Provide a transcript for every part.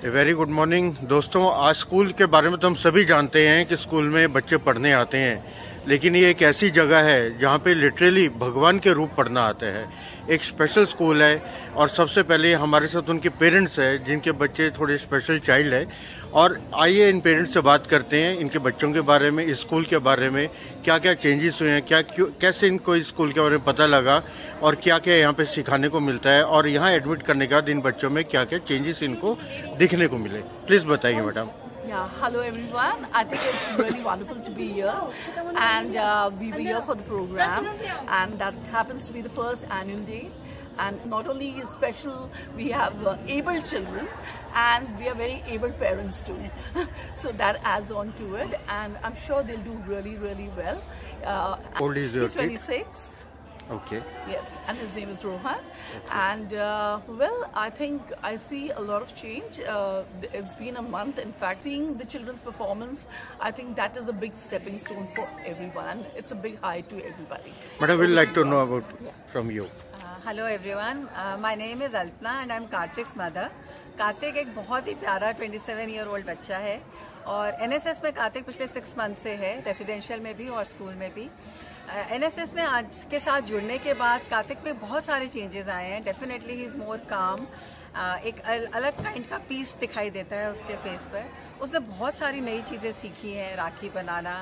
Very good morning दोस्तों। आज school के बारे में तो हम सभी जानते हैं कि स्कूल में बच्चे पढ़ने आते हैं, लेकिन ये एक ऐसी जगह है जहाँ पे लिटरली भगवान के रूप पढ़ना आते हैं। एक स्पेशल स्कूल है और सबसे पहले हमारे साथ उनके पेरेंट्स हैं जिनके बच्चे थोड़े स्पेशल चाइल्ड है। और आइए इन पेरेंट्स से बात करते हैं इनके बच्चों के बारे में, इस स्कूल के बारे में, क्या क्या चेंजेस हुए हैं, कैसे इनको इस स्कूल के बारे में पता लगा और क्या क्या यहाँ पे सिखाने को मिलता है और यहाँ एडमिट करने के बाद इन बच्चों में क्या क्या चेंजेस इनको दिखने को मिले। प्लीज़ बताइए madam. Yeah, hello everyone. I think it's really wonderful to be here, and we were here for the program, and that happens to be the first annual day. And not only is special, we have able children, and we are very able parents too. So that adds on to it, and I'm sure they'll do really, really well. How old is your He's kid? 26. Okay. Yes, and his name is Rohan. Okay. And well, I think I see a lot of change. It's been a month. In fact, seeing the children's performance, I think that is a big stepping stone for everyone. And it's a big hi to everybody. Madam, we'd like to know about from you. Hello everyone. My name is Alpna and I'm Karthik's mother. Kartik एक बहुत ही प्यारा 27-year-old बच्चा है और NSS में कार्तिक पिछले 6 month से है, रेसिडेंशियल में भी और स्कूल में भी। एनएसएस में आज के साथ जुड़ने के बाद कार्तिक में बहुत सारे चेंजेस आए हैं। डेफिनेटली ही इज़ मोर काम। एक अलग काइंड का पीस दिखाई देता है उसके फेस पर। उसने बहुत सारी नई चीज़ें सीखी हैं, राखी बनाना,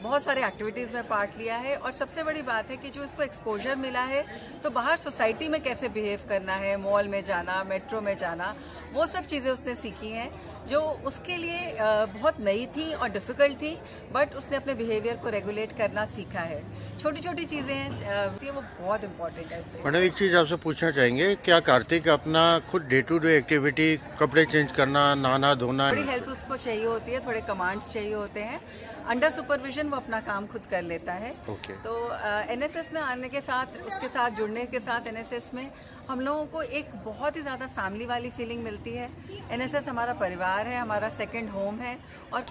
बहुत सारे एक्टिविटीज़ में पार्ट लिया है और सबसे बड़ी बात है कि जो इसको एक्सपोजर मिला है तो बाहर सोसाइटी में कैसे बिहेव करना है, मॉल में जाना, मेट्रो में जाना, वो सब चीज़ें उसने सीखी हैं जो उसके लिए बहुत नई थी और डिफ़िकल्ट थी, बट उसने अपने बिहेवियर को रेगुलेट करना सीखा है। छोटी छोटी चीज़ें हैं वो बहुत इंपॉर्टेंट है। मैडम एक चीज़ आपसे पूछना चाहेंगे, क्या कार्तिक अपना खुद डे टू डे एक्टिविटी, कपड़े चेंज करना, नहाना धोना, थोड़ी हेल्प उसको चाहिए होती है, थोड़े कमांड्स चाहिए होते हैं, अंडर सुपरविजन वो अपना काम खुद कर लेता है। तो एनएसएस में आने के साथ, उसके साथ जुड़ने के साथ एनएसएस में हम लोगों को एक बहुत ही ज़्यादा फैमिली वाली फीलिंग मिलती है। एनएसएस हमारा परिवार है, हमारा सेकंड होम है। और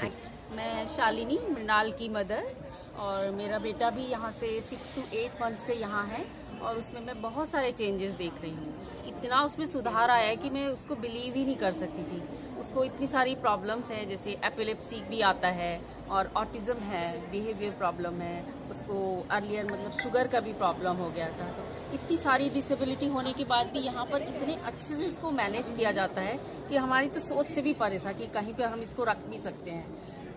मैं शालिनी, मृणाल की मदर, और मेरा बेटा भी यहाँ से 6 to 8 मंथ से यहाँ है और उसमें मैं बहुत सारे चेंजेस देख रही हूँ। इतना उसमें सुधार आया है कि मैं उसको बिलीव ही नहीं कर सकती थी। उसको इतनी सारी प्रॉब्लम्स हैं, जैसे एपिलेप्सी भी आता है और ऑटिज्म है, बिहेवियर प्रॉब्लम है, उसको अर्लियर मतलब शुगर का भी प्रॉब्लम हो गया था। तो इतनी सारी डिसेबिलिटी होने के बाद भी यहाँ पर इतने अच्छे से उसको मैनेज किया जाता है कि हमारी तो सोच से भी परे था कि कहीं पे हम इसको रख भी सकते हैं,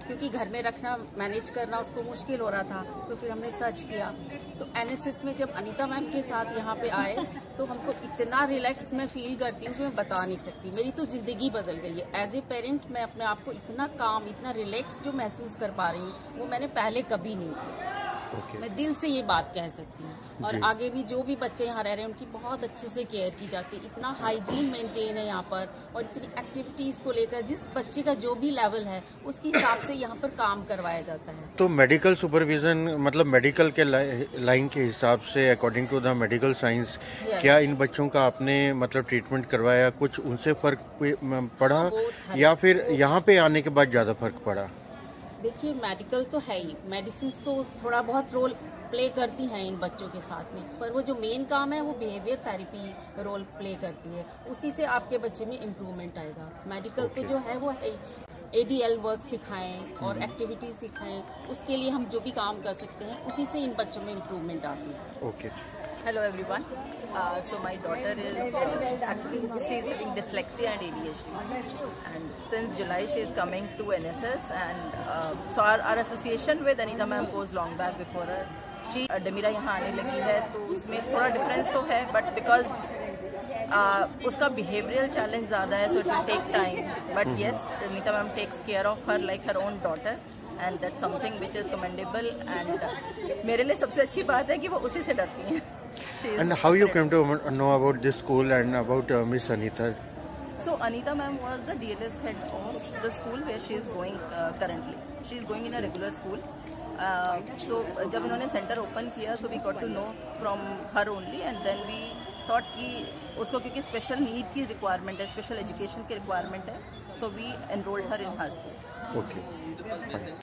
क्योंकि घर में रखना, मैनेज करना उसको मुश्किल हो रहा था। तो फिर हमने सर्च किया, तो एनएसएस में जब अनीता मैम के साथ यहाँ पे आए तो हमको इतना रिलैक्स मैं फील करती हूँ कि मैं बता नहीं सकती। मेरी तो ज़िंदगी बदल गई है। एज ए पेरेंट मैं अपने आप को इतना काम, इतना रिलैक्स जो महसूस कर पा रही हूँ वो मैंने पहले कभी नहीं किया। मैं दिल से ये बात कह सकती हूँ। और आगे भी जो भी बच्चे यहाँ रह रहे हैं उनकी बहुत अच्छे से केयर की जाती है। इतना हाइजीन मेंटेन है यहाँ पर और इतनी एक्टिविटीज़ को लेकर जिस बच्चे का जो भी लेवल है उसके हिसाब से यहाँ पर काम करवाया जाता है। तो मेडिकल सुपरविजन मतलब मेडिकल के लाइन के हिसाब से, according to the medical science, क्या इन बच्चों का आपने मतलब ट्रीटमेंट करवाया, कुछ उनसे फर्क पड़ा या फिर यहाँ पे आने के बाद ज़्यादा फर्क पड़ा? देखिए, मेडिकल तो है ही, मेडिसिन तो थोड़ा बहुत रोल प्ले करती हैं इन बच्चों के साथ में, पर वो जो मेन काम है वो बिहेवियर थेरेपी रोल प्ले करती है। उसी से आपके बच्चे में इम्प्रूवमेंट आएगा। मेडिकल तो जो है वो है, ADL वर्क सिखाएं और एक्टिविटीज सिखाएं, उसके लिए हम जो भी काम कर सकते हैं उसी से इन बच्चों में इम्प्रूवमेंट आती है। Okay. Hello everyone. So my daughter is actually she is having dyslexia and ADHD, and since July she is coming to NSS, and so our association with Anita ma'am goes long back before her. She डमीरा यहाँ आने लगी है तो उसमें थोड़ा difference तो है, but because उसका बिहेवियरल चैलेंज ज़्यादा है, so it will take time, but yes Anita ma'am takes care of her like her own daughter, and that's something which is commendable. And मेरे लिए सबसे अच्छी बात है कि वो उसी से डरती हैं। And how you came to know about this school and about Miss Anita? So Anita ma'am was the DLS head of the school where she is going currently. She is going in a regular school. So जब इन्होंने centre open किया, so we got to know from her only, and then we thought कि उसको क्योंकि special need की requirement है, special education की requirement है, so we enrolled her in her school. Okay.